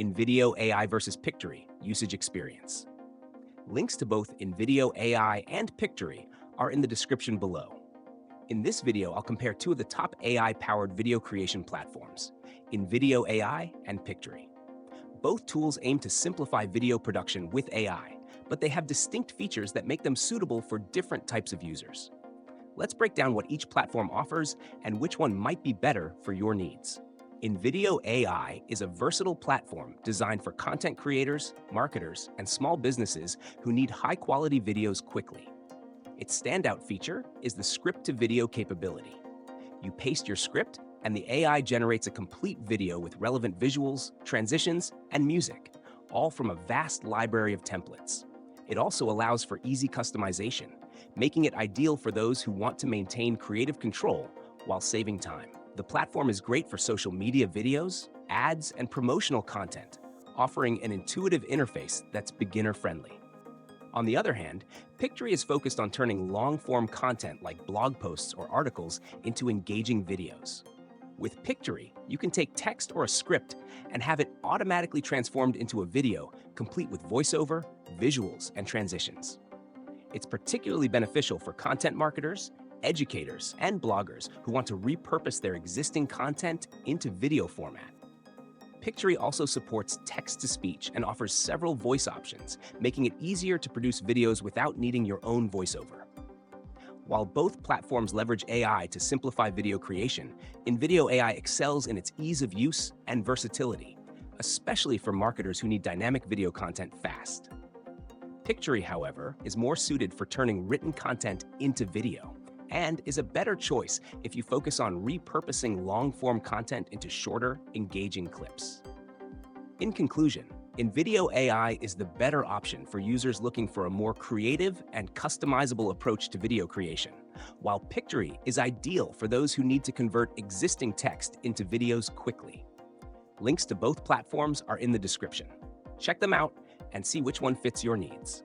INVIDEO AI versus Pictory Usage Experience. Links to both INVIDEO AI and Pictory are in the description below. In this video, I'll compare two of the top AI-powered video creation platforms, INVIDEO AI and Pictory. Both tools aim to simplify video production with AI, but they have distinct features that make them suitable for different types of users. Let's break down what each platform offers and which one might be better for your needs. INVIDEO AI is a versatile platform designed for content creators, marketers, and small businesses who need high-quality videos quickly. Its standout feature is the script-to-video capability. You paste your script, and the AI generates a complete video with relevant visuals, transitions, and music, all from a vast library of templates. It also allows for easy customization, making it ideal for those who want to maintain creative control while saving time. The platform is great for social media videos, ads, and promotional content, offering an intuitive interface that's beginner-friendly. On the other hand, Pictory is focused on turning long-form content like blog posts or articles into engaging videos. With Pictory, you can take text or a script and have it automatically transformed into a video, complete with voiceover, visuals, and transitions. It's particularly beneficial for content marketers, educators, and bloggers who want to repurpose their existing content into video format. Pictory also supports text-to-speech and offers several voice options, making it easier to produce videos without needing your own voiceover. While both platforms leverage AI to simplify video creation, INVIDEO AI excels in its ease of use and versatility, especially for marketers who need dynamic video content fast. Pictory, however, is more suited for turning written content into video, and is a better choice if you focus on repurposing long-form content into shorter, engaging clips. In conclusion, INVIDEO AI is the better option for users looking for a more creative and customizable approach to video creation, while Pictory is ideal for those who need to convert existing text into videos quickly. Links to both platforms are in the description. Check them out and see which one fits your needs.